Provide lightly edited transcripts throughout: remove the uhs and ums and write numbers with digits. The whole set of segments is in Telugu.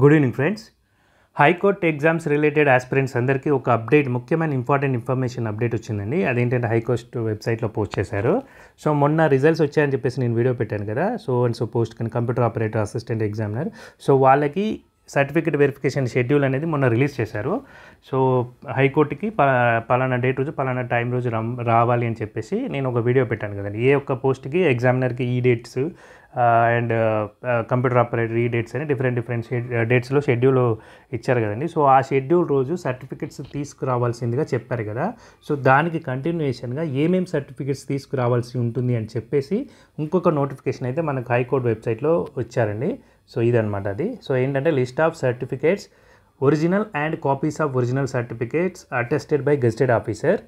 Good evening friends. High court exams related aspirants అందరికీ ఒక అప్డేట్, ముఖ్యమైన ఇంపార్టెంట్ ఇన్ఫర్మేషన్ అప్డేట్ వచ్చిందండి. అదేంటంటే హైకోర్టు వెబ్సైట్లో పోస్ట్ చేశారు. సో మొన్న రిజల్ట్స్ వచ్చాయని చెప్పేసి నేను వీడియో పెట్టాను కదా. సో పోస్ట్ కానీ computer operator assistant examiner, so వాళ్ళకి సర్టిఫికేట్ వెరిఫికేషన్ షెడ్యూల్ అనేది మొన్న రిలీజ్ చేశారు. సో హైకోర్టుకి పలానా డేట్ రోజు పలానా టైం రోజు రావాలి అని చెప్పేసి నేను ఒక వీడియో పెట్టాను కదండి. ఏ ఒక్క పోస్ట్కి ఎగ్జామినర్కి ఈ డేట్స్ అండ్ కంప్యూటర్ ఆపరేటర్ ఈ డేట్స్ అని డిఫరెంట్ డేట్స్లో షెడ్యూల్ ఇచ్చారు కదండి. సో ఆ షెడ్యూల్ రోజు సర్టిఫికెట్స్ తీసుకురావాల్సిందిగా చెప్పారు కదా. సో దానికి కంటిన్యూషన్గా ఏమేమి సర్టిఫికెట్స్ తీసుకురావాల్సి ఉంటుంది అని చెప్పేసి ఇంకొక నోటిఫికేషన్ అయితే మనకు హైకోర్టు వెబ్సైట్లో వచ్చారండి. సో ఇదనమాట అది. సో ఏంటంటే list of certificates, original and copies of original certificates attested by gazetted officer.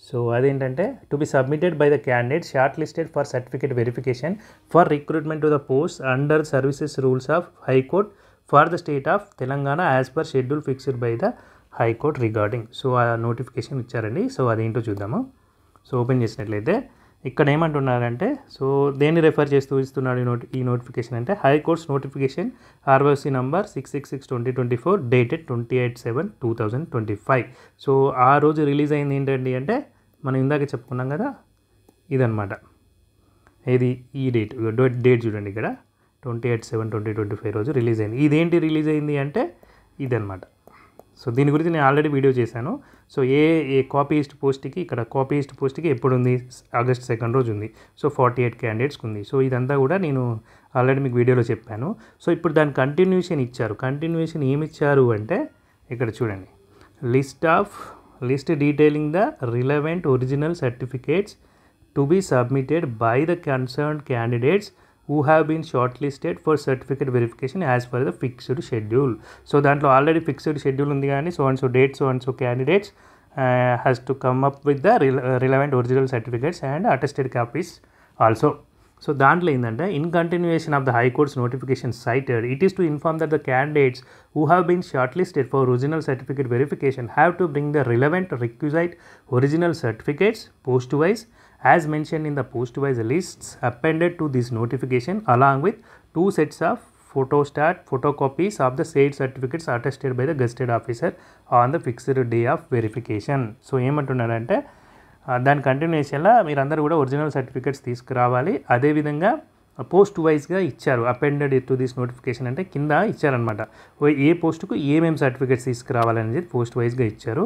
So అదేంటంటే to be submitted by the candidate shortlisted for certificate verification for recruitment to the post under services rules of high court for the state of Telangana as per schedule fixed by the high court regarding. So ఆ నోటిఫికేషన్ ఇచ్చారండి. సో అదేంటో చూద్దాము. సో ఓపెన్ చేసినట్లయితే ఇక్కడ ఏమంటున్నారంటే, సో దేన్ని రెఫర్ చేస్తూ ఇస్తున్నాడు ఈ నోటిఫికేషన్ అంటే high courts notification ROC number 666/2024 dated 28/7/2025. So ఆ రోజు రిలీజ్ అయింది ఏంటండి అంటే మనం ఇందాక చెప్పుకున్నాం కదా, ఇదనమాట. ఇది ఈ డేట్ చూడండి ఇక్కడ 28/7/2025 రోజు రిలీజ్ అయింది. ఇదేంటి రిలీజ్ అయింది అంటే ఇదనమాట. సో దీని గురించి నేను ఆల్రెడీ వీడియో చేశాను. సో ఏ కాపీయిస్ట్ పోస్ట్కి ఇక్కడ కాపీయిస్ట్ పోస్ట్కి ఎప్పుడు ఉంది, August 2 రోజు ఉంది. సో 48 క్యాండిడేట్స్కి ఉంది. సో ఇదంతా కూడా నేను ఆల్రెడీ మీకు వీడియోలో చెప్పాను. సో ఇప్పుడు దాని కంటిన్యూషన్ ఇచ్చారు. కంటిన్యూషన్ ఏమి ఇచ్చారు అంటే ఇక్కడ చూడండి, list detailing the relevant original certificates to be submitted by the concerned candidates who have been shortlisted for certificate verification as per the fixed schedule. So దాంట్లో ఆల్రెడీ ఫిక్స్డ్ షెడ్యూల్ ఉంది కానీ so and so dates so and so candidates has to come up with the relevant original certificates and attested copies also. So దాంట్లో ఏంటంటే in continuation of the high court's notification cited it is to inform that the candidates who have been shortlisted for original certificate verification have to bring the relevant requisite original certificates post-wise as mentioned in the post-wise lists appended to this notification along with 2 sets of photocopies of the said certificates attested by the gazetted officer on the fixed day of verification. So ఏమంటున్నారంటే దాని కంటిన్యూషన్లో మీరందరూ కూడా ఒరిజినల్ సర్టిఫికేట్స్ తీసుకురావాలి. అదేవిధంగా పోస్ట్ వైజ్గా ఇచ్చారు. అపెండెడ్ టు దిస్ నోటిఫికేషన్ అంటే కింద ఇచ్చారనమాట. ఏ పోస్టుకు ఏమేమి సర్టిఫికేట్స్ తీసుకురావాలనేది పోస్ట్ వైజ్గా ఇచ్చారు.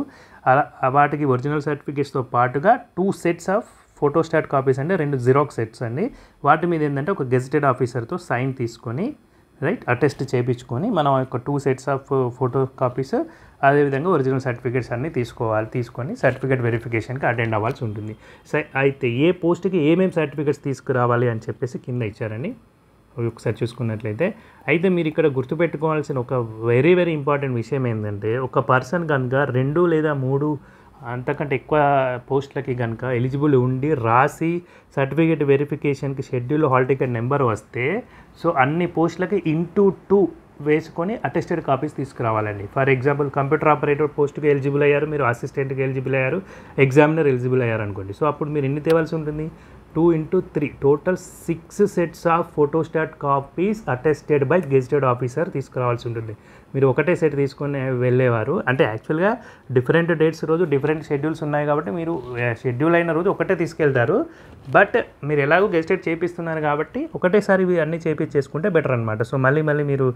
వాటికి ఒరిజినల్ సర్టిఫికేట్స్తో పాటుగా 2 సెట్స్ ఆఫ్ ఫోటోస్టాట్ కాపీస్ అంటే 2 జిరాక్స్ సెట్స్ అండి. వాటి మీద ఏంటంటే ఒక గెజిటెడ్ ఆఫీసర్తో సైన్ తీసుకొని అటెస్ట్ చేయించుకొని మనం ఒక 2 సెట్స్ ఆఫ్ ఫోటో కాపీస్ అదేవిధంగా ఒరిజినల్ సర్టిఫికేట్స్ అన్నీ తీసుకొని సర్టిఫికేట్ వెరిఫికేషన్కి అటెండ్ అవ్వాల్సి ఉంటుంది. అయితే ఏ పోస్ట్కి ఏమేమి సర్టిఫికేట్స్ తీసుకురావాలి అని చెప్పేసి కింద ఇచ్చారండి. ఒకసారి చూసుకున్నట్లయితే అయితే మీరు ఇక్కడ గుర్తుపెట్టుకోవాల్సిన ఒక వెరీ ఇంపార్టెంట్ విషయం ఏంటంటే ఒక పర్సన్ కనుక 2 లేదా 3 అంతకంటే ఎక్కువ పోస్టులకి కనుక ఎలిజిబుల్ ఉండి రాసి సర్టిఫికేట్ వెరిఫికేషన్కి షెడ్యూల్ హాల్ టికెట్ నెంబర్ వస్తే సో అన్ని పోస్టులకి *2 వేసుకొని అటెస్టెడ్ కాపీస్ తీసుకురావాలండి. ఫర్ ఎగ్జాంపుల్ కంప్యూటర్ ఆపరేటర్ పోస్ట్కి ఎలిజిబుల్ అయ్యారు, మీరు అసిస్టెంట్కి ఎలిజిబుల్ అయ్యారు, ఎగ్జామినర్ ఎలిజిబుల్ అయ్యారు అనుకోండి. సో అప్పుడు మీరు ఎన్ని తేవాల్సి ఉంటుంది, 2 × 3 total 6 sets of photostat copies attested by gazetted officer తీసుకురావాల్సి ఉంటుంది. మీరు ఒకటే సెట్ తీసుకొని వెళ్ళేవారు అంటే యాక్చువల్గా డిఫరెంట్ డేట్స్ రోజు డిఫరెంట్ షెడ్యూల్స్ ఉన్నాయి కాబట్టి మీరు షెడ్యూల్ అయిన రోజు ఒకటే తీసుకెళ్తారు. బట్ మీరు ఎలాగో గెజిటెడ్ చేపిస్తున్నారు కాబట్టి ఒకటేసారి ఇవి అన్నీ చేపించేసుకుంటే బెటర్ అనమాట. సో మీరు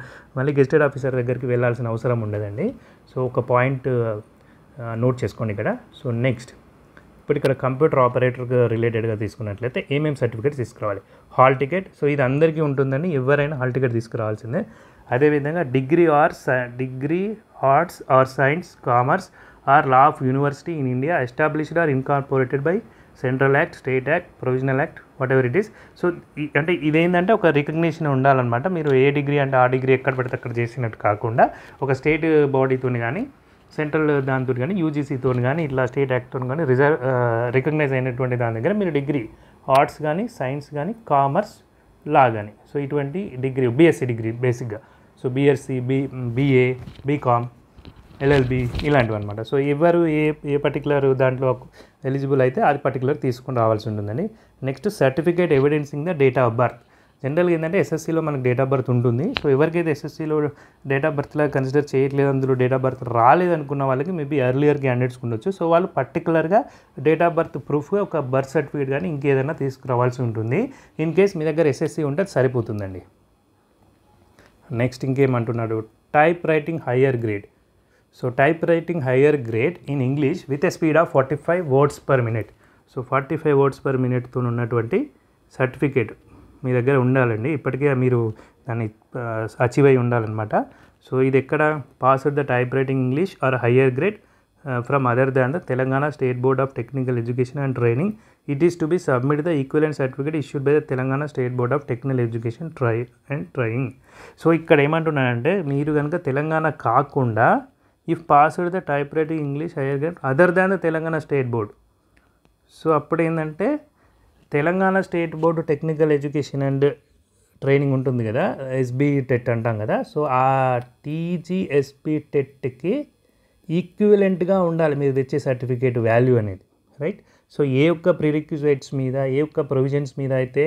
గెజిటెడ్ ఆఫీసర్ దగ్గరికి వెళ్ళాల్సిన అవసరం ఉండదండి. సో ఒక పాయింట్ నోట్ చేసుకోండి ఇక్కడ. సో నెక్స్ట్ ఇప్పుడు ఇక్కడ కంప్యూటర్ ఆపరేటర్కి రిలేటెడ్గా తీసుకున్నట్లయితే ఏమేమి సర్టిఫికేట్స్ తీసుకురావాలి. హాల్ టికెట్, సో ఇది అందరికీ ఉంటుందని ఎవరైనా హాల్ టికెట్ తీసుకురావాల్సిందే. అదేవిధంగా degree arts or science, commerce or law of university in India established or incorporated by central act, state act, provisional act, whatever it is. So అంటే ఇదేంటంటే ఒక రికగ్నిషన్ ఉండాలన్నమాట. మీరు ఏ డిగ్రీ అంటే ఆ డిగ్రీ ఎక్కడ పడితే అక్కడ చేసినట్టు కాకుండా ఒక స్టేట్ బాడీతో కానీ సెంట్రల్ దాంతో కానీ యూజీసీతో కానీ ఇట్లా స్టేట్ యాక్ట్తో కానీ రికగ్నైజ్ అయినటువంటి దాని దగ్గర మీరు డిగ్రీ ఆర్ట్స్ కానీ సైన్స్ కానీ కామర్స్ లా కానీ సో ఇటువంటి డిగ్రీ బీఎస్సీ డిగ్రీ బేసిక్గా so BSc BA BCom LLB ఇలాంటివి అనమాట. సో ఎవరు ఏ పర్టికులర్ దాంట్లో ఎలిజిబుల్ అయితే అది పర్టికులర్ తీసుకొని రావాల్సి ఉంటుందండి. Next certificate evidencing the date of birth. జనరల్గా ఏంటంటే ఎస్ఎస్సిలో మనకు డేట్ ఆఫ్ బర్త్ ఉంటుంది. సో ఎవరికైతే ఎస్ఎస్సిలో డేట్ ఆఫ్ బర్త్లా కన్సిడర్ చేయట్లేదు, అందులో డేట్ ఆఫ్ బర్త్ రాలేదు అనుకున్న వాళ్ళకి మేబీ ఎర్లియర్ క్యాండిడేట్స్ ఉండొచ్చు. సో వాళ్ళు పర్టికులర్గా డేట్ ఆఫ్ బర్త్ ప్రూఫ్గా ఒక బర్త్ సర్టిఫికేట్ కానీ ఇంకేదైనా తీసుకురావాల్సి ఉంటుంది. ఇన్ కేస్ మీ దగ్గర ఎస్ఎస్సి ఉంటే అది సరిపోతుందండి. నెక్స్ట్ ఇంకేమంటున్నాడు, typewriting higher grade. So typewriting higher grade in English with a speed of 45 words per minute. So 45 words per minuteతో ఉన్నటువంటి సర్టిఫికేట్ మీ దగ్గర ఉండాలండి. ఇప్పటికే మీరు దాన్ని అచీవ్ అయి ఉండాలన్నమాట. సో ఇది ఎక్కడ, passed the type writing English are higher grade from other than the Telangana state board of technical education and training. It is to be submit the equivalent certificate issued by the Telangana state board of technical education training. So ఇక్కడ ఏమంటున్నానంటే, మీరు కనుక తెలంగాణ కాకుండా if passed the type writing English higher grade other than the Telangana state board. So అప్పుడు ఏంటంటే Telangana state board technical education and training ఉంటుంది కదా, ఎస్బీ టెట్ అంటాం కదా. సో ఆ టీజీఎస్బీ టెట్కి ఈక్వివలెంట్గా ఉండాలి మీరు తెచ్చే సర్టిఫికేట్ వాల్యూ అనేది, రైట్. సో ఏ ఒక్క ప్రిరిక్విజైట్స్ మీద, ఏ ఒక్క ప్రొవిజన్స్ మీద అయితే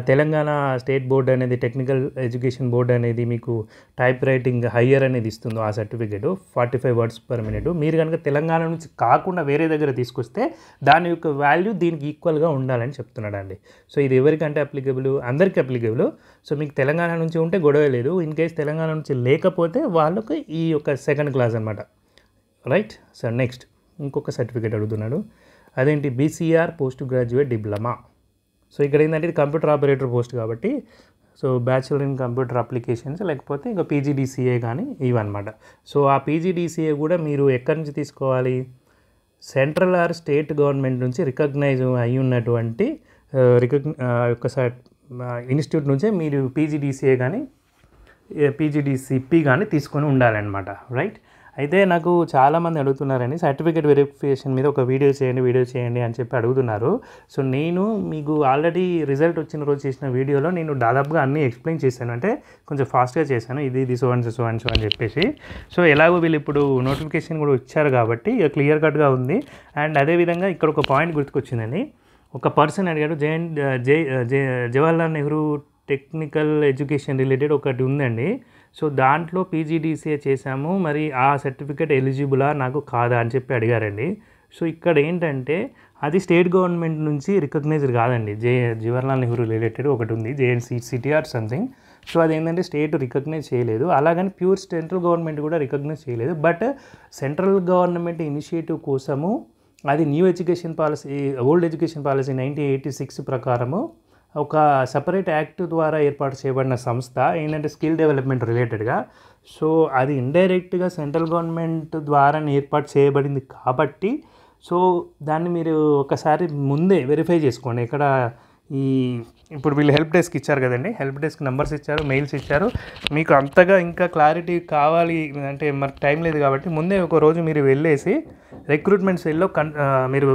తెలంగాణ స్టేట్ బోర్డ్ అనేది, టెక్నికల్ ఎడ్యుకేషన్ బోర్డ్ అనేది మీకు టైప్ రైటింగ్ హయ్యర్ అనేది ఇస్తుందో ఆ సర్టిఫికేట్ 45 words per minute, మీరు కనుక తెలంగాణ నుంచి కాకుండా వేరే దగ్గర తీసుకొస్తే దాని యొక్క వాల్యూ దీనికి ఈక్వల్గా ఉండాలని చెప్తున్నాడండి. సో ఇది ఎవరికంటే అప్లికబుల్, అందరికీ అప్లికబుల్. సో మీకు తెలంగాణ నుంచి ఉంటే గొడవ లేదు, ఇన్ కేస్ తెలంగాణ నుంచి లేకపోతే వాళ్ళకి ఈ యొక్క సెకండ్ క్లాస్ అనమాట, రైట్. సో నెక్స్ట్ ఇంకొక సర్టిఫికేట్ అడుగుతున్నాడు, అదేంటి, BCR post graduate diploma. So ఇక్కడ ఏంటంటే ఇది కంప్యూటర్ ఆపరేటర్ పోస్ట్ కాబట్టి, so bachelor in computer applications లేకపోతే ఇంకా పీజీడీసీఏ కానీ ఇవన్నమాట. సో ఆ పీజీడీసీఏ కూడా మీరు ఎక్కడి నుంచి తీసుకోవాలి, సెంట్రల్ ఆర్ స్టేట్ గవర్నమెంట్ నుంచి రికగ్నైజ్ అయి ఉన్నటువంటి యొక్క ఇన్స్టిట్యూట్ నుంచే మీరు పీజీడీసీఏ కానీ పీజీడీసీపీ కానీ తీసుకొని ఉండాలన్నమాట, రైట్. అయితే నాకు చాలామంది అడుగుతున్నారని సర్టిఫికేట్ వెరిఫికేషన్ మీద ఒక వీడియో చేయండి అని చెప్పి అడుగుతున్నారు. సో నేను మీకు ఆల్రెడీ రిజల్ట్ వచ్చిన రోజు చేసిన వీడియోలో నేను దాదాపుగా అన్నీ ఎక్స్ప్లెయిన్ చేశాను, అంటే కొంచెం ఫాస్ట్గా చేశాను, ఇది సో అండ్ అని చెప్పేసి. సో ఎలాగో వీళ్ళు ఇప్పుడు నోటిఫికేషన్ కూడా ఇచ్చారు కాబట్టి క్లియర్ కట్గా ఉంది. అండ్ అదేవిధంగా ఇక్కడ ఒక పాయింట్ గుర్తుకొచ్చిందండి, ఒక పర్సన్ అడిగాడు, Jawaharlal Nehru technical education related ఒకటి ఉందండి. సో దాంట్లో పీజీడీసీఏ చేశాము, మరి ఆ సర్టిఫికేట్ ఎలిజిబులా నాకు కాదా అని చెప్పి అడిగారండి. సో ఇక్కడ ఏంటంటే అది స్టేట్ గవర్నమెంట్ నుంచి రికగ్నైజ్డ్ కాదండి. జవహర్లాల్ నెహ్రూ రిలేటెడ్ ఒకటి ఉంది, జేఎన్సీసీటీ ఆర్ సంథింగ్. సో అదేంటంటే స్టేట్ రికగ్నైజ్ చేయలేదు, అలాగని ప్యూర్ సెంట్రల్ గవర్నమెంట్ కూడా రికగ్నైజ్ చేయలేదు. బట్ సెంట్రల్ గవర్నమెంట్ ఇనిషియేటివ్ కోసము అది new education policy, old education policy 1986 ప్రకారము ఒక సపరేట్ యాక్ట్ ద్వారా ఏర్పాటు చేయబడిన సంస్థ ఏంటంటే స్కిల్ డెవలప్మెంట్ రిలేటెడ్గా. సో అది ఇండైరెక్ట్గా సెంట్రల్ గవర్నమెంట్ ద్వారా ఏర్పాటు చేయబడింది కాబట్టి, సో దాన్ని మీరు ఒకసారి ముందే వెరిఫై చేసుకోండి. ఇక్కడ ఇప్పుడు వీళ్ళు హెల్ప్ డెస్క్ ఇచ్చారు కదండి, హెల్ప్ డెస్క్ నెంబర్స్ ఇచ్చారు, మెయిల్స్ ఇచ్చారు. మీకు అంతగా ఇంకా క్లారిటీ కావాలి అంటే మనకు టైం లేదు కాబట్టి ముందే ఒక రోజు మీరు వెళ్ళేసి రిక్రూట్మెంట్ సెల్లో మీరు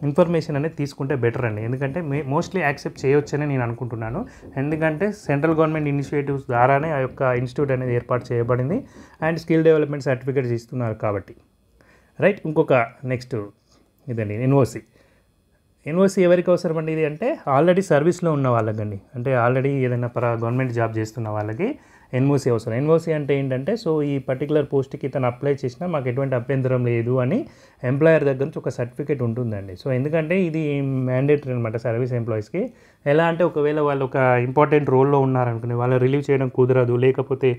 ఇన్ఫర్మేషన్ అనేది తీసుకుంటే బెటర్ అండి. ఎందుకంటే మోస్ట్లీ యాక్సెప్ట్ చేయొచ్చని నేను అనుకుంటున్నాను. ఎందుకంటే సెంట్రల్ గవర్నమెంట్ ఇనిషియేటివ్స్ ద్వారానే ఆ యొక్క ఇన్స్టిట్యూట్ అనేది ఏర్పాటు చేయబడింది అండ్ స్కిల్ డెవలప్మెంట్ సర్టిఫికేట్స్ ఇస్తున్నారు కాబట్టి, రైట్. ఇంకొక నెక్స్ట్ ఇదండి ఎన్ఓసి ఎవరికి అవసరం అండి ఇది అంటే ఆల్రెడీ సర్వీస్లో ఉన్న వాళ్ళకండి, అంటే ఆల్రెడీ ఏదైనా గవర్నమెంట్ జాబ్ చేస్తున్న వాళ్ళకి ఎన్ఓసి అవసరం. ఎన్ఓసి అంటే ఏంటంటే, సో ఈ పర్టికులర్ పోస్ట్కి ఇతను అప్లై చేసినా మాకు ఎటువంటి అభ్యంతరం లేదు అని ఎంప్లాయర్ దగ్గర నుంచి ఒక సర్టిఫికేట్ ఉంటుందండి. సో ఎందుకంటే ఇది మ్యాండేటరీ అనమాట సర్వీస్ ఎంప్లాయీస్కి. ఎలా అంటే ఒకవేళ వాళ్ళు ఒక ఇంపార్టెంట్ రోల్లో ఉన్నారనుకునే వాళ్ళు రిలీవ్ చేయడం కుదరదు, లేకపోతే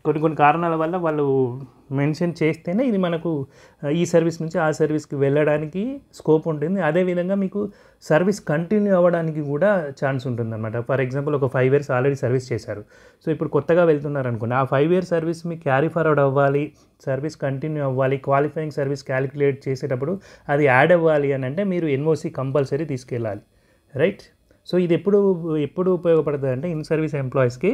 కొన్ని కారణాల వల్ల వాళ్ళు మెన్షన్ చేస్తేనే ఇది మనకు ఈ సర్వీస్ నుంచి ఆ సర్వీస్కి వెళ్ళడానికి స్కోప్ ఉంటుంది. అదేవిధంగా మీకు సర్వీస్ కంటిన్యూ అవ్వడానికి కూడా ఛాన్స్ ఉంటుంది అనమాట. ఫర్ ఎగ్జాంపుల్ ఒక 5 years ఆల్రెడీ సర్వీస్ చేశారు, సో ఇప్పుడు కొత్తగా వెళ్తున్నారు అనుకోండి, ఆ 5 year సర్వీస్ మీకు క్యారీ ఫార్వర్డ్ అవ్వాలి, సర్వీస్ కంటిన్యూ అవ్వాలి, క్వాలిఫైయింగ్ సర్వీస్ క్యాలిక్యులేట్ చేసేటప్పుడు అది యాడ్ అవ్వాలి అని అంటే మీరు ఎన్ఓసి కంపల్సరీ తీసుకెళ్ళాలి, రైట్. సో ఇది ఎప్పుడు ఉపయోగపడుతుంది అంటే ఇన్ సర్వీస్ ఎంప్లాయీస్కి,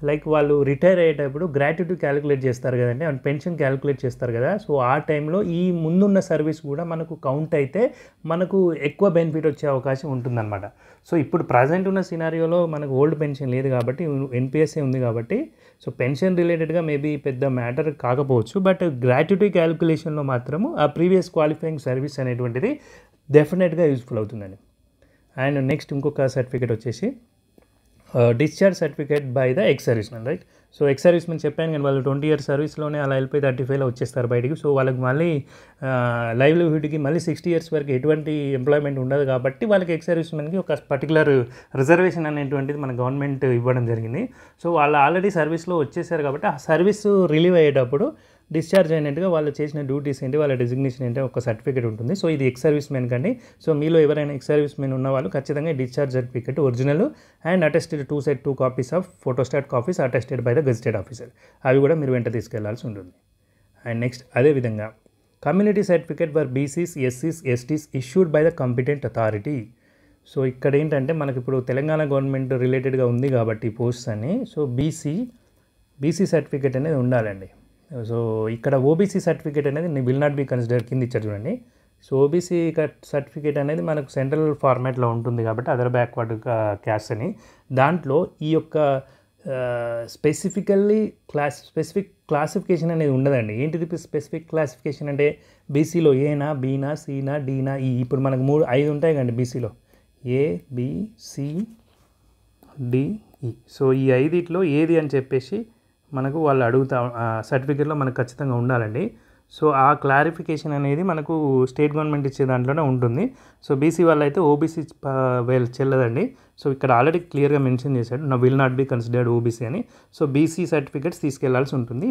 లైక్ వాళ్ళు రిటైర్ అయ్యేటప్పుడు గ్రాట్యుటీ క్యాలిక్యులేట్ చేస్తారు కదండి, అండ్ పెన్షన్ క్యాలిక్యులేట్ చేస్తారు కదా. సో ఆ టైంలో ఈ ముందున్న సర్వీస్ కూడా మనకు కౌంట్ అయితే మనకు ఎక్కువ బెనిఫిట్ వచ్చే అవకాశం ఉంటుందన్నమాట. సో ఇప్పుడు ప్రజెంట్ ఉన్న సినారియోలో మనకు ఓల్డ్ పెన్షన్ లేదు కాబట్టి ఎన్పిఎస్ఏ ఉంది కాబట్టి, సో పెన్షన్ రిలేటెడ్గా మేబీ పెద్ద మ్యాటర్ కాకపోవచ్చు, బట్ గ్రాట్యుటీ క్యాలిక్యులేషన్లో మాత్రము ఆ ప్రీవియస్ క్వాలిఫైయింగ్ సర్వీస్ అనేటువంటిది డెఫినెట్గా యూజ్ఫుల్ అవుతుందండి. అండ్ నెక్స్ట్ ఇంకొక సర్టిఫికేట్ వచ్చేసి discharge certificate by the ex servicemen, right. So ex servicemen చెప్పాను కానీ వాళ్ళు 20 years సర్వీస్లోనే అలా వెళ్ళిపోయి 35లో వచ్చేస్తారు బయటికి. సో వాళ్ళకి మళ్ళీ లైవ్లీహుడ్కి మళ్ళీ 60 years వరకు ఎటువంటి ఎంప్లాయ్మెంట్ ఉండదు కాబట్టి వాళ్ళకి ఎక్స్ సర్వీస్మెన్కి ఒక పర్టికులర్ రిజర్వేషన్ అనేటువంటిది మన గవర్నమెంట్ ఇవ్వడం జరిగింది. సో వాళ్ళు ఆల్రెడీ సర్వీస్లో వచ్చేసారు కాబట్టి ఆ సర్వీస్ రిలీవ్ అయ్యేటప్పుడు డిశ్చార్జ్ అయినట్టుగా వాళ్ళు చేసిన డ్యూటీస్ ఏంటి, వాళ్ళ డెసిగ్నేషన్ ఏంటి ఒక సర్టిఫికేట్ ఉంటుంది. సో ఇది ఎక్స్ సర్వీస్ మెన్ కండి. సో మీలో ఎవరైనా ఎక్స్ సర్వీస్ మెన్ ఉన్న వాళ్ళు ఖచ్చితంగా discharge certificate original and attested 2 copies of photostat copies attested by the gazetted officer, అవి కూడా మీరు వెంట తీసుకెళ్లాల్సి ఉంటుంది. అండ్ నెక్స్ట్ అదేవిధంగా కమ్యూనిటీ సర్టిఫికేట్ ఫర్ బీసీస్, ఎస్సీస్, STs issued by the competent authority. So ఇక్కడ ఏంటంటే మనకి ఇప్పుడు తెలంగాణ గవర్నమెంట్ రిలేటెడ్గా ఉంది కాబట్టి పోస్ట్స్ అని, సో బీసీ సర్టిఫికేట్ అనేది ఉండాలండి. సో ఇక్కడ ఓబీసీ సర్టిఫికేట్ అనేది విల్ నాట్ బీ కన్సిడర్ కింద ఇచ్చారు చూడండి. సో ఓబీసీ సర్టిఫికేట్ అనేది మనకు సెంట్రల్ ఫార్మాట్లో ఉంటుంది కాబట్టి అదర్ బ్యాక్వర్డ్ క్యాస్ట్ అని, దాంట్లో ఈ యొక్క స్పెసిఫిక్ క్లాసిఫికేషన్ అనేది ఉండదండి. ఏంటిది స్పెసిఫిక్ క్లాసిఫికేషన్ అంటే బీసీలో ఏనా, బీనా, సీనా, డీనా, ఈ ఇప్పుడు మనకు 5 ఉంటాయి కండి బీసీలో, ఏ, బి, సి, డి, ఈ. సో ఈ 5లో ఏది అని చెప్పేసి మనకు వాళ్ళు అడుగుతా సర్టిఫికేట్లో మనకు ఖచ్చితంగా ఉండాలండి. సో ఆ క్లారిఫికేషన్ అనేది మనకు స్టేట్ గవర్నమెంట్ ఇచ్చే దాంట్లోనే ఉంటుంది. సో బీసీ వాళ్ళు అయితే ఓబీసీ చెల్లదండి. సో ఇక్కడ ఆల్రెడీ క్లియర్గా మెన్షన్ చేశాడు నా will not be considered OBC అని. సో బీసీ సర్టిఫికేట్స్ తీసుకెళ్లాల్సి ఉంటుంది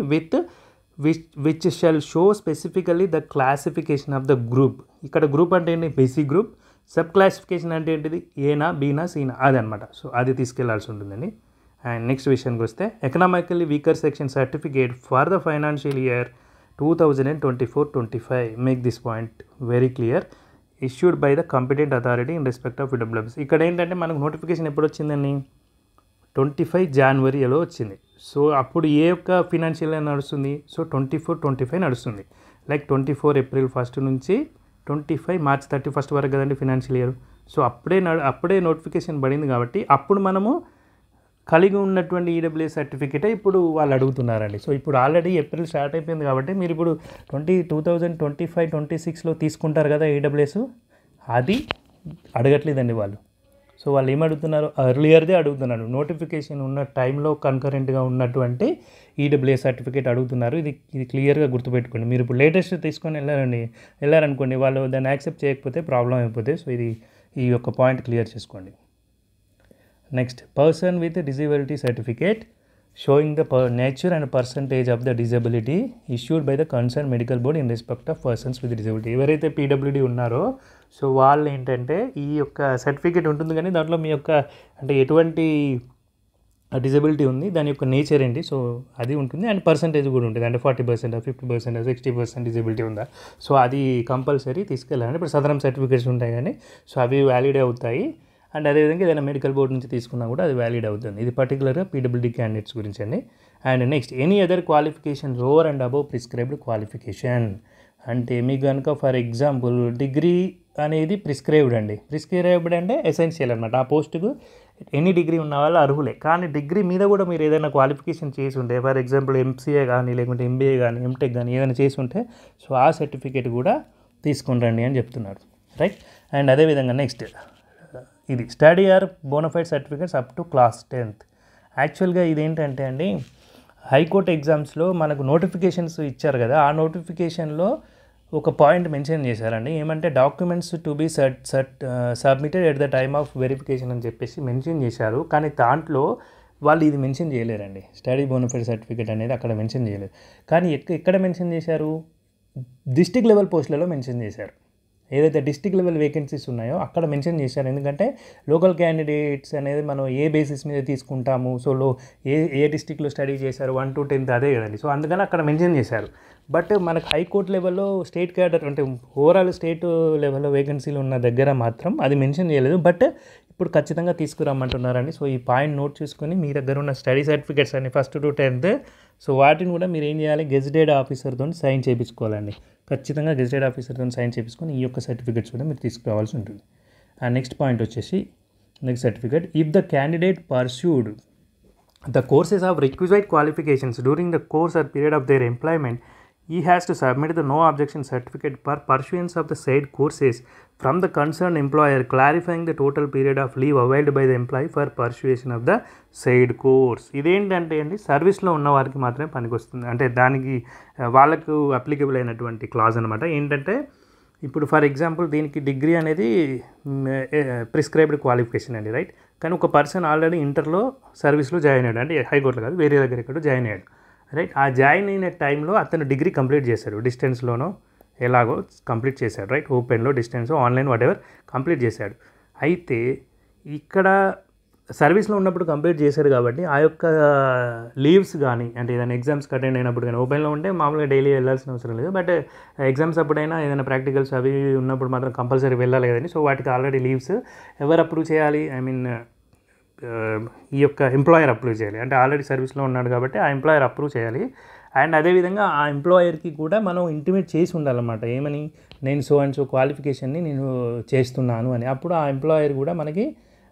which shall show specifically the classification of the group. ఇక్కడ గ్రూప్ అంటే ఏంటి, బీసీ గ్రూప్. సబ్ క్లాసిఫికేషన్ అంటే ఏంటిది, ఏనా, బీనా, సీనా, అది అనమాట. సో అది తీసుకెళ్లాల్సి ఉంటుందండి. అండ్ నెక్స్ట్ విషయానికి వస్తే economically weaker section certificate for the financial year 2024-25 make this point very clear issued by the competent authority in respect of EWS. ఇక్కడ ఏంటంటే మనకు నోటిఫికేషన్ ఎప్పుడు వచ్చిందండి, 25 Januaryలో వచ్చింది. సో అప్పుడు ఏ యొక్క ఫినాన్షియల్ ఇయర్ నడుస్తుంది, సో 24-25 నడుస్తుంది. లైక్ 24 April 1 నుంచి 25 March 31 వరకు కదండి ఫినాన్షియల్ ఇయర్. సో అప్పుడే నోటిఫికేషన్ పడింది కాబట్టి అప్పుడు మనము కలిగి ఉన్నటువంటి ఈడబ్ల్యూఎస్ సర్టిఫికేటే ఇప్పుడు వాళ్ళు అడుగుతున్నారండి. సో ఇప్పుడు ఆల్రెడీ ఏప్రిల్ స్టార్ట్ అయిపోయింది కాబట్టి మీరు ఇప్పుడు 2025-26లో తీసుకుంటారు కదా ఈడబ్ల్యూఎస్, అది అడగట్లేదండి వాళ్ళు. సో వాళ్ళు ఏమడుగుతున్నారు, ఎర్లియర్దే అడుగుతున్నారు. నోటిఫికేషన్ ఉన్న టైంలో కన్కరెంట్గా ఉన్నటువంటి ఈడబ్ల్యూఎస్ సర్టిఫికేట్ అడుగుతున్నారు. ఇది క్లియర్గా గుర్తుపెట్టుకోండి. మీరు ఇప్పుడు లేటెస్ట్ తీసుకొని వెళ్ళారనుకోండి, వాళ్ళు దాన్ని యాక్సెప్ట్ చేయకపోతే ప్రాబ్లం అయిపోతే. సో ఈ యొక్క పాయింట్ క్లియర్ చేసుకోండి. Next, person with disability certificate showing the nature and percentage of the disability issued by the concern medical board in respect of persons with disability. ఎవరైతే పీడబ్ల్యూడీ ఉన్నారో సో వాళ్ళు ఏంటంటే ఈ యొక్క సర్టిఫికేట్ ఉంటుంది కానీ దాంట్లో మీ యొక్క అంటే ఎటువంటి డిజబిలిటీ ఉంది, దాని యొక్క నేచర్ ఏంటి, సో అది ఉంటుంది. అండ్ పర్సంటేజ్ కూడా ఉంటుంది, అంటే 40%, 50%, 60% డిజబిలిటీ ఉందా, సో అది కంపల్సరీ తీసుకెళ్ళాలి. ఇప్పుడు సదరం సర్టిఫికేట్స్ ఉంటాయి కానీ సో అవి వ్యాలిడ్ అవుతాయి. అండ్ అదేవిధంగా ఏదైనా మెడికల్ బోర్డు నుంచి తీసుకున్నా కూడా అది వ్యాలిడ్ అవుతుంది. ఇది పర్టికులర్గా పీడబ్ల్యూడీ క్యాండిడేట్స్ గురించి అండి. And next, any other qualification lower and above prescribed qualification. అంటే మీకు కనుక ఫర్ ఎగ్జాంపుల్ డిగ్రీ అనేది ప్రిస్క్రైబ్డ్ అండి. ప్రిస్క్రైబ్డ్ అంటే ఎసెన్షియల్ అనమాట. ఆ పోస్టుకు ఎనీ డిగ్రీ ఉన్న వాళ్ళు అర్హులే. కానీ డిగ్రీ మీద కూడా మీరు ఏదైనా క్వాలిఫికేషన్ చేసి ఉంటే, ఫర్ ఎగ్జాంపుల్ ఎంసీఏ కానీ లేకుంటే ఎంబీఏ కానీ ఎంటెక్ కానీ ఏదైనా చేసి ఉంటే సో ఆ సర్టిఫికేట్ కూడా తీసుకొని రండి అని చెప్తున్నారు, రైట్. అండ్ అదేవిధంగా నెక్స్ట్ ఇది study or bonafide certificates up to class 10th. యాక్చువల్గా ఇదేంటంటే అండి, హైకోర్టు ఎగ్జామ్స్లో మనకు నోటిఫికేషన్స్ ఇచ్చారు కదా, ఆ నోటిఫికేషన్లో ఒక పాయింట్ మెన్షన్ చేశారండి. ఏమంటే documents to be submitted at the time of verification అని చెప్పేసి మెన్షన్ చేశారు. కానీ దాంట్లో వాళ్ళు ఇది మెన్షన్ చేయలేరండి. స్టడీ బోనఫైడ్ సర్టిఫికేట్ అనేది అక్కడ మెన్షన్ చేయలేదు. కానీ ఎక్కడ మెన్షన్ చేశారు, డిస్ట్రిక్ట్ లెవెల్ పోస్టులలో మెన్షన్ చేశారు. ఏదైతే డిస్ట్రిక్ట్ లెవెల్ వేకెన్సీస్ ఉన్నాయో అక్కడ మెన్షన్ చేశారు. ఎందుకంటే లోకల్ క్యాండిడేట్స్ అనేది మనం ఏ బేసిస్ మీద తీసుకుంటాము, సో ఏ డిస్ట్రిక్ట్లో స్టడీ చేశారు 1 to 10th అదే కదండి. సో అందుకని అక్కడ మెన్షన్ చేశారు. బట్ మనకు హైకోర్టు లెవెల్లో స్టేట్ క్యాడర్ అంటే ఓవరాల్ స్టేట్ లెవెల్లో వేకెన్సీలు ఉన్న దగ్గర మాత్రం అది మెన్షన్ చేయలేదు. బట్ ఇప్పుడు ఖచ్చితంగా తీసుకురమ్మంటున్నారండి. సో ఈ పాయింట్ నోట్ చేసుకొని మీ దగ్గర ఉన్న స్టడీ సర్టిఫికేట్స్ అన్ని 1st to 10th, సో వాటిని కూడా మీరు ఏం చేయాలి, గెజిటెడ్ ఆఫీసర్తో సైన్ చేయించుకోవాలండి. ఖచ్చితంగా గెజిటెడ్ ఆఫీసర్తో సైన్ చేయించుకొని ఈ యొక్క సర్టిఫికేట్స్ కూడా మీరు తీసుకురావాల్సి ఉంటుంది. అండ్ నెక్స్ట్ పాయింట్ వచ్చేసి next certificate, if the candidate pursued the courses of requisite qualifications during the course are period of their employment, he has to submit the no objection certificate for pursuance of the said courses from the concern employer clarifying the total period of leave availed by the employee for persuasion of the side course. ఇదేంటంటే అండి సర్వీస్లో ఉన్న వారికి మాత్రమే పనికొస్తుంది, అంటే దానికి వాళ్ళకు అప్లికబుల్ అయినటువంటి క్లాజ్ అనమాట. ఏంటంటే ఇప్పుడు ఫర్ ఎగ్జాంపుల్ దీనికి డిగ్రీ అనేది ప్రిస్క్రైబ్డ్ క్వాలిఫికేషన్ అండి, రైట్. కానీ ఒక పర్సన్ ఆల్రెడీ ఇంటర్లో సర్వీస్లో జాయిన్ అయ్యాడు, అంటే హైకోర్టులో కాదు వేరే దగ్గర ఎక్కడో జాయిన్ అయ్యాడు, రైట్. ఆ జాయిన్ అయిన టైంలో అతను డిగ్రీ కంప్లీట్ చేశాడు, డిస్టెన్స్లోనో ఎలాగో కంప్లీట్ చేశాడు, రైట్. ఓపెన్లో డిస్టెన్స్ ఆన్లైన్ వాటెవర్ కంప్లీట్ చేశాడు. అయితే ఇక్కడ సర్వీస్లో ఉన్నప్పుడు కంప్లీట్ చేశారు కాబట్టి ఆ యొక్క లీవ్స్ కానీ అంటే ఏదైనా ఎగ్జామ్స్కి అటెండ్ అయినప్పుడు కానీ ఓపెన్లో ఉంటే మామూలుగా డైలీ వెళ్ళాల్సిన అవసరం లేదు, బట్ ఎగ్జామ్స్ అప్పుడైనా ఏదైనా ప్రాక్టికల్స్ అవి ఉన్నప్పుడు మాత్రం కంపల్సరీ వెళ్ళాలి కదండి. సో వాటికి ఆల్రెడీ లీవ్స్ ఎవరు అప్రూవ్ చేయాలి, ఐ మీన్ ఈ యొక్క ఎంప్లాయర్ అప్రూవ్ చేయాలి, అంటే ఆల్రెడీ సర్వీస్లో ఉన్నాడు కాబట్టి ఆ ఎంప్లాయర్ అప్రూవ్ చేయాలి. అండ్ అదేవిధంగా ఆ ఎంప్లాయర్కి కూడా మనం ఇంటిమేట్ చేసి ఉండాలన్నమాట, ఏమని నేను సో అండ్ సో క్వాలిఫికేషన్ని నేను చేస్తున్నాను అని. అప్పుడు ఆ ఎంప్లాయర్ కూడా మనకి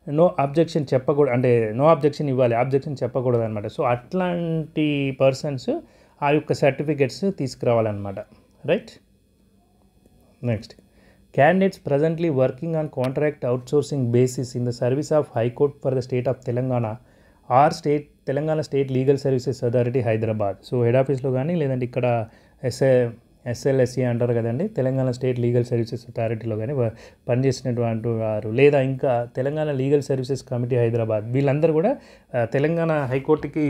నో అబ్జెక్షన్ చెప్పకూడదు, అంటే నో అబ్జెక్షన్ ఇవ్వాలి, అబ్జెక్షన్ చెప్పకూడదు అనమాట. సో అట్లాంటి పర్సన్స్ ఆ యొక్క సర్టిఫికెట్స్ తీసుకురావాలన్నమాట, right. Next, candidates presently working on contract outsourcing basis in the service of High Court for the state of Telangana or Telangana State Legal Services Authority Hyderabad. So head ఆఫీస్లో కానీ లేదంటే ఇక్కడ ఎస్ఎల్ఎస్సి అంటారు కదండి, తెలంగాణ స్టేట్ లీగల్ సర్వీసెస్ అథారిటీలో కానీ పనిచేసినటువంటి వారు, లేదా ఇంకా Telangana legal services committee Hyderabad, వీళ్ళందరూ కూడా తెలంగాణ హైకోర్టుకి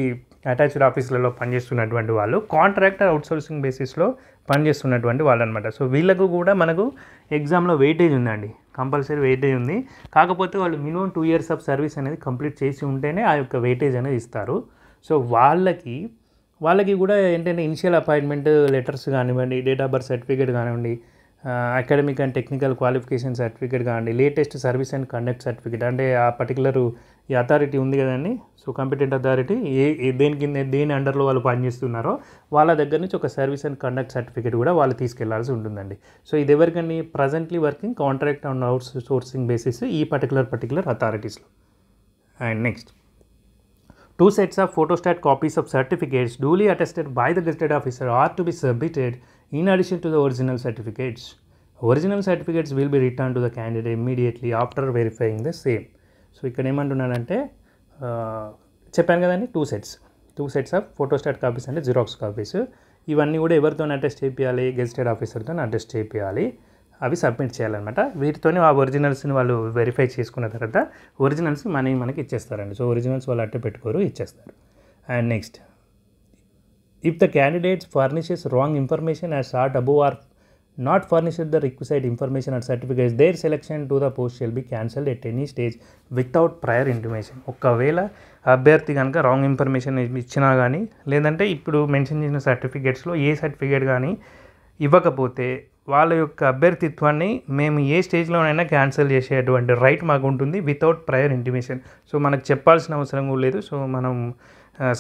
అటాచ్డ్ ఆఫీసులలో పనిచేస్తున్నటువంటి వాళ్ళు, కాంట్రాక్టర్ అవుట్సోర్సింగ్ బేసిస్లో పనిచేస్తున్నటువంటి వాళ్ళు అనమాట. సో వీళ్ళకు కూడా మనకు ఎగ్జామ్లో వెయిటేజ్ ఉందండి, కంపల్సరీ వెయిటేజ్ ఉంది. కాకపోతే వాళ్ళు మినిమం 2 years ఆఫ్ సర్వీస్ అనేది కంప్లీట్ చేసి ఉంటేనే ఆ యొక్క వెయిటేజ్ అనేది ఇస్తారు. సో వాళ్ళకి కూడా ఏంటంటే ఇనిషియల్ అపాయింట్మెంట్ లెటర్స్ కానివ్వండి, డేట్ ఆఫ్ బర్త్ సర్టిఫికేట్ కానివ్వండి, academic and technical qualification certificate కానివ్వండి, latest service and conduct certificate, అంటే ఆ పర్టికులర్ ఈ అథారిటీ ఉంది కదండి, సో కాంపిటెంట్ అథారిటీ దేని అండర్లో వాళ్ళు పనిచేస్తున్నారో వాళ్ళ దగ్గర నుంచి ఒక సర్వీస్ అండ్ కండక్ట్ సర్టిఫికేట్ కూడా వాళ్ళు తీసుకెళ్లాల్సి ఉంటుందండి. సో ఇది ఎవరికండి, presently working contract and outsourcing basis ఈ పర్టికులర్ అథారిటీస్లో. And next, 2 sets of photostat copies of certificates duly attested by the gazetted officer are to be submitted in addition to the original certificates. Original certificates will be returned to the candidate immediately after verifying the same. So ఇక్కడ ఏమంటున్నాడంటే చెప్పాను కదండి, 2 sets ఆఫ్ ఫోటోస్టాట్ కాపీస్ అంటే జిరాక్స్ కాపీస్, ఇవన్నీ కూడా ఎవరితో అటెస్ట్ చేయాలి, గెజిటెడ్ ఆఫీసర్తో అటెస్ట్ చేయాలి, అవి సబ్మిట్ చేయాలన్నమాట. వీటితోనే ఆ ఒరిజినల్స్ని వాళ్ళు వెరిఫై చేసుకున్న తర్వాత ఒరిజినల్స్ మనకి ఇచ్చేస్తారండి. సో ఒరిజినల్స్ వాళ్ళు అట్టే పెట్టుకోరు, ఇచ్చేస్తారు. And next, if the candidates furnishes wrong information as sought above or not furnished the required information and certificates, their selection to the post shall be cancelled at any stage without prior intimation. ఒకవేళ అభ్యర్థి కనుక రాంగ్ ఇన్ఫర్మేషన్ ఇచ్చినా కానీ, లేదంటే ఇప్పుడు మెన్షన్ చేసిన సర్టిఫికేట్స్లో ఏ సర్టిఫికేట్ కానీ ఇవ్వకపోతే వాళ్ళ యొక్క అభ్యర్థిత్వాన్ని మేము ఏ స్టేజ్లోనైనా క్యాన్సిల్ చేసేటువంటి రైట్ మాకు ఉంటుంది వితౌట్ ప్రయర్ ఇంటిమేషన్. సో మనకు చెప్పాల్సిన అవసరం కూడా లేదు. సో మనం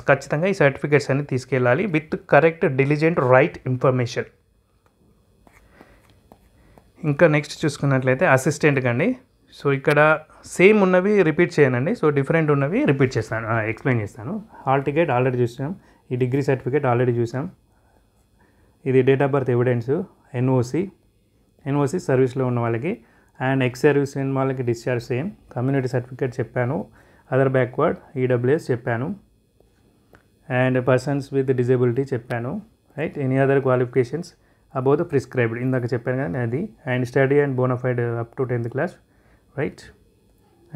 ఖచ్చితంగా ఈ సర్టిఫికేట్స్ అన్ని తీసుకెళ్ళాలి with correct diligent right information. ఇంకా నెక్స్ట్ చూసుకున్నట్లయితే అసిస్టెంట్కి అండి. సో ఇక్కడ సేమ్ ఉన్నవి రిపీట్ చేయనండి, సో డిఫరెంట్ ఉన్నవి రిపీట్ చేస్తాను, ఎక్స్ప్లెయిన్ చేస్తాను. హాల్ టికెట్ ఆల్రెడీ చూసాం, ఈ డిగ్రీ సర్టిఫికేట్ ఆల్రెడీ చూసాం, ఇది date of birth evidence, NOC సర్వీస్లో ఉన్న వాళ్ళకి, అండ్ ఎక్స్ సర్వీస్ ఉన్న వాళ్ళకి డిశ్చార్జ్ సేమ్, కమ్యూనిటీ సర్టిఫికేట్ చెప్పాను, అదర్ బ్యాక్వర్డ్ ఈడబ్ల్యూఎస్ చెప్పాను, అండ్ పర్సన్స్ విత్ డిజేబిలిటీ చెప్పాను, right. Any other qualifications above the prescribed ఇందాక చెప్పాను కానీ అది, and study and bona fide up to 10th class, right.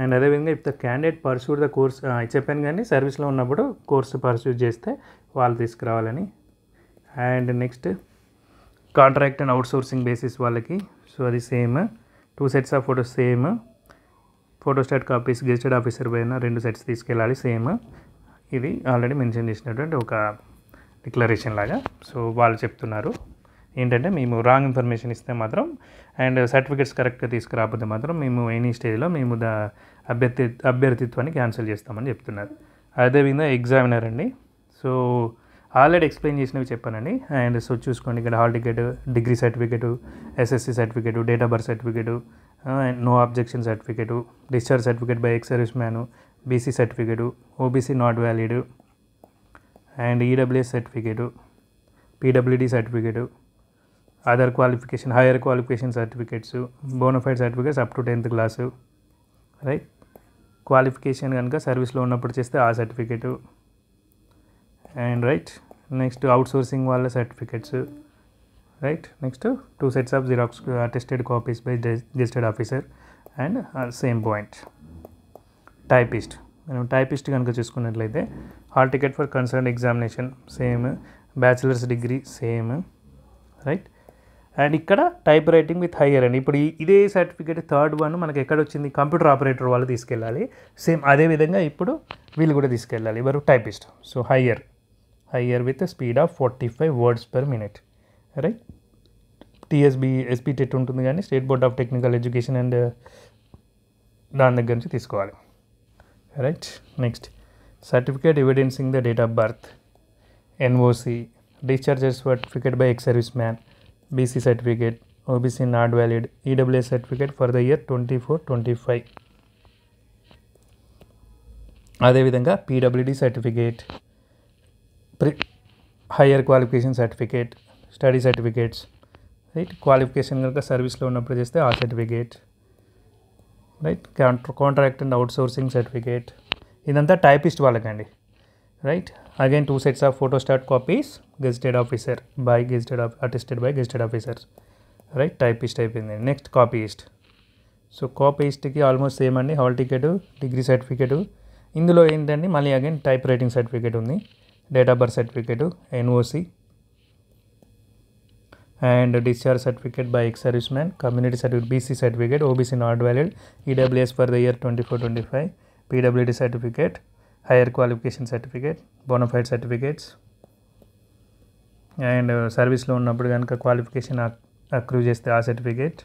And అదేవిధంగా if the candidate pursued the course చెప్పాను కానీ సర్వీస్లో ఉన్నప్పుడు కోర్సు పర్సూడ్ చేస్తే వాళ్ళు తీసుకురావాలని. And next, contract and outsourcing basis వాళ్ళకి, సో అది same, 2 sets of photos same, photostat copies gazetted officer పైన 2 sets తీసుకెళ్ళాలి సేమ్. ఇది ఆల్రెడీ మెన్షన్ చేసినటువంటి ఒక డిక్లరేషన్ లాగా. సో వాళ్ళు చెప్తున్నారు ఏంటంటే మేము రాంగ్ ఇన్ఫర్మేషన్ ఇస్తే మాత్రం అండ్ సర్టిఫికేట్స్ కరెక్ట్గా తీసుకురాకపోతే మాత్రం మేము ఎనీ స్టేజ్లో మేము అభ్యర్థిత్వాన్ని క్యాన్సిల్ చేస్తామని చెప్తున్నారు. అదేవిధంగా ఎగ్జామినర్ అండి. సో ఆల్రెడీ ఎక్స్ప్లెయిన్ చేసినవి చెప్పానండి. అండ్ సో చూసుకోండి ఇక్కడ hall ticket, degree certificate, SSC certificate, date of birth certificate, no objection certificate, discharge certificate by ex serviceman, BC certificate, OBC not valid, and EWS certificate, PWD certificate, other qualification higher qualification certificates, bona fide certificates up to 10th class, right. Qualification కనుక సర్వీస్లో ఉన్నప్పుడు చేస్తే ఆ certificate, and right. Next outsourcing వాళ్ళ certificates, right. Next 2 sets of xerox attested copies by gazetted officer, and same point typist. మనం టైపిస్ట్ కనుక చూసుకున్నట్లయితే hall ticket for concern examination same, bachelors degree same, right. And ఇక్కడ టైప్ రైటింగ్ విత్ హయ్యర్ అండి. ఇప్పుడు ఇదే సర్టిఫికేట్ థర్డ్ వన్ మనకి ఎక్కడ వచ్చింది, కంప్యూటర్ ఆపరేటర్ వాళ్ళు తీసుకెళ్ళాలి. సేమ్ అదేవిధంగా ఇప్పుడు వీళ్ళు కూడా తీసుకెళ్ళాలి, ఎవరు, typist. So higher with speed of 45 words per minute, right. SB TET ఉంటుంది కానీ state board of technical education and దాని దగ్గర నుంచి తీసుకోవాలి, right. Next certificate evidencing the date of birth, NOC, discharge certificate by ex service man, BC certificate, OBC not valid, EWS certificate for the year 24-25. అదేవిధంగా PWD certificate, higher qualification certificate, study certificates, right. Qualification కనుక సర్వీస్లో ఉన్నప్పుడు చేస్తే ఆ certificate, right. Contract and outsourcing certificate, ఇదంతా టైపిస్ట్ వాళ్ళకండి, right. Again 2 sets of photostat copies gazetted officer by attested by gazetted officers, right. Typist అయిపోయింది. Next copyist. సో కాపీయిస్ట్కి ఆల్మోస్ట్ సేమ్ అండి, హాల్ టికెట్, డిగ్రీ సర్టిఫికేటు. ఇందులో ఏంటండి మళ్ళీ అగైన్ టైప్ రైటింగ్ సర్టిఫికేట్ ఉంది, date of birth certificate, NOC, and discharge certificate by ex service man, community certificate, BC certificate, OBC not valid, EWS for the year 24-25, PWD certificate, higher qualification certificate, bonafide certificates, and సర్వీస్లో ఉన్నప్పుడు కనుక క్వాలిఫికేషన్ అక్రూ చేస్తే ఆ సర్టిఫికేట్,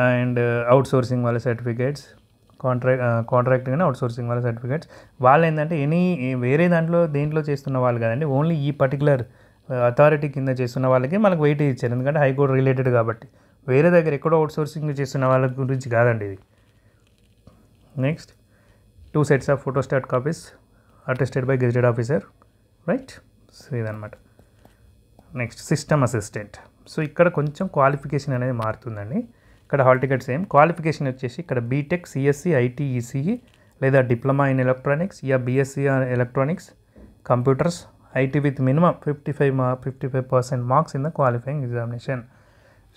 అండ్ అవుట్సోర్సింగ్ వాళ్ళ సర్టిఫికేట్స్, కాంట్రాక్ట్ కానీ అవుట్సోర్సింగ్ వాళ్ళ సర్టిఫికేట్స్. వాళ్ళు ఏంటంటే వేరే దేంట్లో చేస్తున్న వాళ్ళు కదండి, ఓన్లీ ఈ పర్టికులర్ అథారిటీ కింద చేస్తున్న వాళ్ళకి మనకు వెయిట్ ఇచ్చారు, ఎందుకంటే హైకోర్టు రిలేటెడ్ కాబట్టి. వేరే దగ్గర ఎక్కడో అవుట్సోర్సింగ్ చేస్తున్న వాళ్ళ గురించి కాదండి ఇది. Next 2 sets of photostat copies attested by gazetted officer, right. So ఇదనమాట. Next system assistant. సో ఇక్కడ కొంచెం క్వాలిఫికేషన్ అనేది మారుతుందండి. ఇక్కడ హాల్ టికెట్ సేమ్, క్వాలిఫికేషన్ వచ్చేసి ఇక్కడ బీటెక్, సిఎస్సి, ఐటీ, ఈసీఈ లేదా డిప్లొమా ఇన్ ఎలక్ట్రానిక్స్ యా BSc electronics computers, IT with minimum 55% marks in the qualifying examination.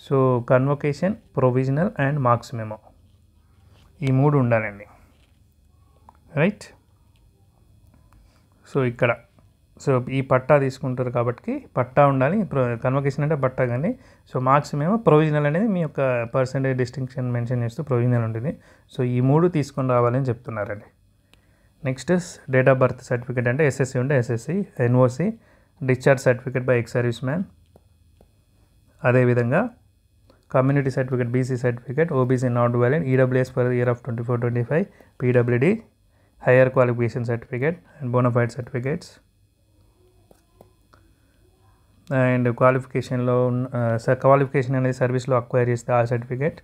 So convocation, provisional and marks memo, ఈ 3 ఉండాలండి, రైట్. సో ఇక్కడ ఈ పట్టా తీసుకుంటారు కాబట్టి పట్టా ఉండాలి, కన్వొకేషన్ అంటే పట్టా కానీ. సో మార్క్స్ మేము ప్రొవిజనల్ అనేది మీ యొక్క పర్సెంటేజ్ డిస్టింక్షన్ మెన్షన్ చేస్తూ ప్రొవిజనల్ ఉంటుంది. సో ఈ 3 తీసుకొని రావాలని చెప్తున్నారండి. Next date of birth certificate అంటే ఎస్ఎస్సి ఉంటే SSC, NOC, discharge certificate by ex service man, అదేవిధంగా community certificate, BC certificate, OBC not valid, EWS for year of 24-25, PWD, higher qualification certificate and bona fide certificates, and qualification అనేది సర్వీస్లో అక్వైర్ చేస్తే ఆ certificate,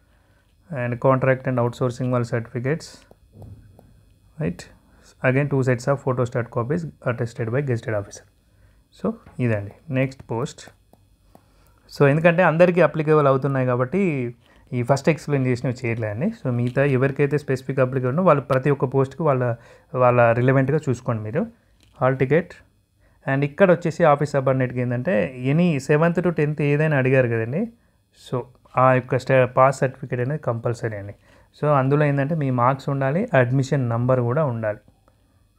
and contract and outsourcing వాళ్ళ certificates, right. Again 2 sets of photostat copies attested by gazetted officer. So ఇదండి నెక్స్ట్ పోస్ట్. సో ఎందుకంటే అందరికీ అప్లికేబుల్ అవుతున్నాయి కాబట్టి ఈ ఫస్ట్ ఎక్స్ప్లెయిన్ చేసినవి చేయట్లేదండి. సో మిగతా ఎవరికైతే స్పెసిఫిక్ అప్లికేబుల్ ఉందో వాళ్ళు ప్రతి ఒక్క పోస్ట్కి వాళ్ళ రిలవెంట్గా చూసుకోండి మీరు. హాల్ టికెట్ అండ్ ఇక్కడ వచ్చేసి ఆఫీస్ సబార్డినేట్కి ఏంటంటే 7th to 10th ఏదైనా అడిగారు కదండి. సో ఆ యొక్క పాస్ సర్టిఫికేట్ అనేది కంపల్సరీ అండి. సో అందులో ఏంటంటే మీ మార్క్స్ ఉండాలి, అడ్మిషన్ నంబర్ కూడా ఉండాలి.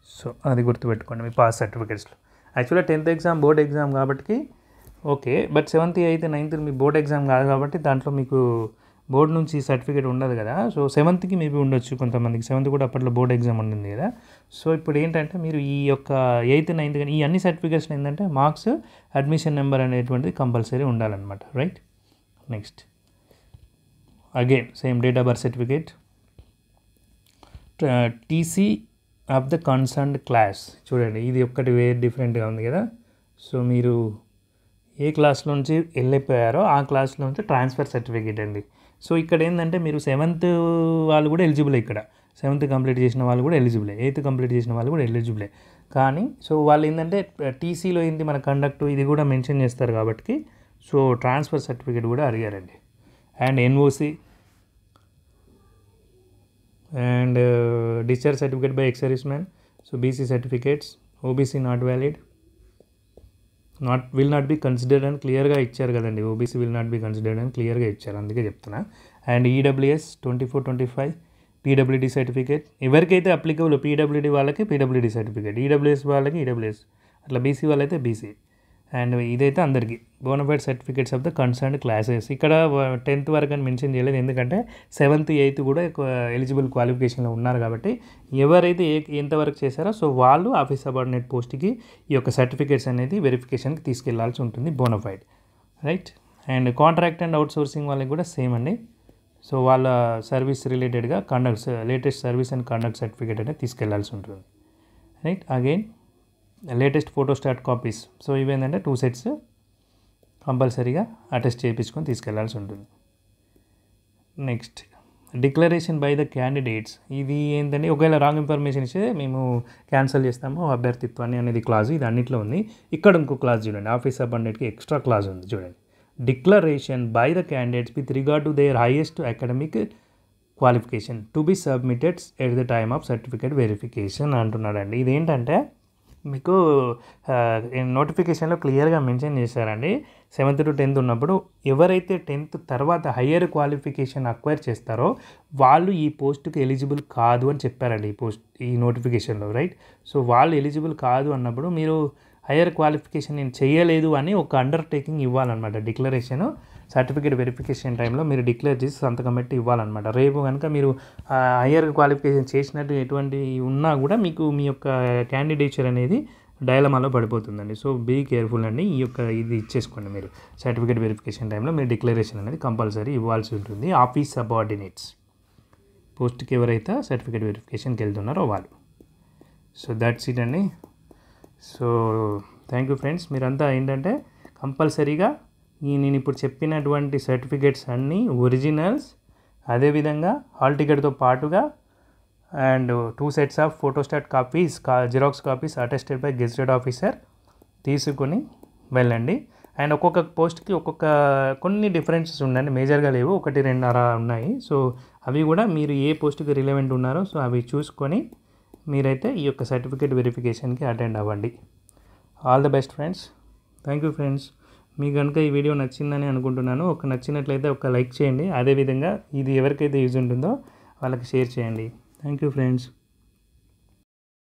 సో అది గుర్తుపెట్టుకోండి మీ పాస్ సర్టిఫికేట్స్లో. యాక్చువల్గా 10th ఎగ్జామ్ బోర్డ్ ఎగ్జామ్ కాబట్టి okay, but 7th, 8th, 9th me board exam కాదు కాబట్టి దాంట్లో మీకు బోర్డు నుంచి సర్టిఫికేట్ ఉండదు కదా. సో 7thకి మేబీ ఉండొచ్చు కొంతమందికి, 7th కూడా అప్పట్లో బోర్డ్ ఎగ్జామ్ ఉంటుంది కదా. సో ఇప్పుడు ఏంటంటే మీరు ఈ యొక్క 8th, 9th కానీ ఈ అన్ని సర్టిఫికేట్స్ ఏంటంటే మార్క్స్, అడ్మిషన్ నెంబర్ అనేటువంటిది కంపల్సరీ ఉండాలన్నమాట, right. Next again same date of birth certificate, TC of the concerned class. చూడండి ఇది ఒక్కటి వేరే డిఫరెంట్గా ఉంది కదా. సో మీరు ఏ క్లాస్లో నుంచి వెళ్ళిపోయారో ఆ క్లాస్లో నుంచి ట్రాన్స్ఫర్ సర్టిఫికేట్ అండి. సో ఇక్కడ ఏంటంటే మీరు 7th వాళ్ళు కూడా ఎలిజిబుల్, ఇక్కడ 7th కంప్లీట్ చేసిన వాళ్ళు కూడా ఎలిజిబులే, 8th కంప్లీట్ చేసిన వాళ్ళు కూడా ఎలిజిబులే. కానీ సో వాళ్ళు ఏంటంటే టీసీలో ఏంటి మన కండక్ట్ ఇది కూడా మెన్షన్ చేస్తారు కాబట్టి సో ట్రాన్స్ఫర్ సర్టిఫికేట్ కూడా అడిగారండి. And NOC and discharge certificate by ex service man. So BC certificates, OBC not valid, will not be considered అని క్లియర్గా ఇచ్చారు కదండి. OBC will not be considered అని క్లియర్గా ఇచ్చారు, అందుకే చెప్తున్నా. అండ్ ఈడబ్ల్యూఎస్ 2425 పీడబ్ల్యూడీ సర్టిఫికేట్, ఎవరికైతే అప్లికబుల్ పీడబ్ల్యూడీ వాళ్ళకి పీడబ్ల్యూడీ సర్టిఫికేట్, ఈడబ్ల్యూఎస్ వాళ్ళకి ఈడబ్ల్యూఎస్, అట్లా బీసీ వాళ్ళైతే బీసీ. అండ్ ఇదైతే అందరికీ bonafide certificates of the concerned classes. ఇక్కడ 10th వరకు అని మెన్షన్ చేయలేదు, ఎందుకంటే 7th 8th కూడా ఎలిజిబుల్ క్వాలిఫికేషన్లో ఉన్నారు కాబట్టి ఎవరైతే ఎంతవరకు చేశారో సో వాళ్ళు ఆఫీస్ సబార్డినేట్ పోస్ట్కి ఈ యొక్క సర్టిఫికేట్స్ అనేది వెరిఫికేషన్కి తీసుకెళ్లాల్సి ఉంటుంది bonafide, right. And contract and outsourcing వాళ్ళకి కూడా సేమ్ అండి. సో వాళ్ళ సర్వీస్ రిలేటెడ్గా latest service and conduct certificate అనేది తీసుకెళ్లాల్సి ఉంటుంది, right. Again latest photostat copies. So ఇవేంటంటే 2 sets కంపల్సరీగా అటెస్ట్ చేయించుకొని తీసుకెళ్లాల్సి ఉంటుంది. Next declaration by the candidates. ఇది ఏంటంటే ఒకవేళ రాంగ్ ఇన్ఫర్మేషన్ ఇస్తే మేము క్యాన్సిల్ చేస్తాము అభ్యర్థిత్వాన్ని అనేది క్లాజ్, ఇది అన్నిట్లో ఉంది. ఇక్కడ ఇంకో క్లాజ్ చూడండి, ఆఫీస్ సబార్డినేట్కి ఎక్స్ట్రా క్లాజ్ ఉంది చూడండి. Declaration by the candidates with regard to their highest academic qualification to be submitted at the time of certificate verification అంటున్నాడండి. ఇదేంటంటే మీకు నోటిఫికేషన్లో క్లియర్గా మెన్షన్ చేశారండి. 7th to 10th ఉన్నప్పుడు ఎవరైతే 10th తర్వాత హయ్యర్ క్వాలిఫికేషన్ అక్వైర్ చేస్తారో వాళ్ళు ఈ పోస్ట్కి ఎలిజిబుల్ కాదు అని చెప్పారండి ఈ నోటిఫికేషన్లో, రైట్. సో వాళ్ళు ఎలిజిబుల్ కాదు అన్నప్పుడు మీరు హయ్యర్ క్వాలిఫికేషన్ నేను చేయలేదు అని ఒక అండర్టేకింగ్ ఇవ్వాలన్నమాట. డిక్లరేషన్ సర్టిఫికేట్ వెరిఫికేషన్ టైంలో మీరు డిక్లేర్ చేసి సంతకం పెట్టి ఇవ్వాలన్నమాట. రేపు కనుక మీరు హయ్యర్ క్వాలిఫికేషన్ చేసినట్టు ఎటువంటి ఉన్నా కూడా మీకు మీ యొక్క క్యాండిడేచర్ అనేది డైలమాలో పడిపోతుందండి. సో బీ కేర్ఫుల్ అండి. ఇది ఇచ్చేసుకోండి మీరు సర్టిఫికేట్ వెరిఫికేషన్ టైంలో మీరు డిక్లరేషన్ అనేది కంపల్సరీ ఇవ్వాల్సి ఉంటుంది. ఆఫీస్ సబార్డినేట్స్ పోస్ట్కి ఎవరైతే సర్టిఫికేట్ వెరిఫికేషన్కి వెళ్తున్నారో వాళ్ళు. సో దట్స్ ఇట్ అండి. So thank you friends. మీరంతా ఏంటంటే కంపల్సరీగా నేను ఇప్పుడు చెప్పినటువంటి సర్టిఫికేట్స్ అన్నీ ఒరిజినల్స్, అదేవిధంగా హాల్ టికెట్తో పాటుగా and 2 sets of photostat copies, xerox copies attested by gazetted officer తీసుకొని వెళ్ళండి. అండ్ ఒక్కొక్క పోస్ట్కి కొన్ని డిఫరెన్సెస్ ఉండండి, మేజర్గా లేవు, 1 2 అలా ఉన్నాయి. సో అవి కూడా మీరు ఏ పోస్ట్కి రిలవెంట్ ఉన్నారో సో అవి చూసుకొని మీరైతే ఈ యొక్క సర్టిఫికేట్ వెరిఫికేషన్కి అటెండ్ అవ్వండి. All the best friends. Thank you friends. మీకు కనుక ఈ వీడియో నచ్చిందని అనుకుంటున్నాను. నచ్చినట్లయితే ఒక లైక్ చేయండి, అదేవిధంగా ఇది ఎవరికైతే యూజ్ ఉంటుందో వాళ్ళకి షేర్ చేయండి. Thank you friends.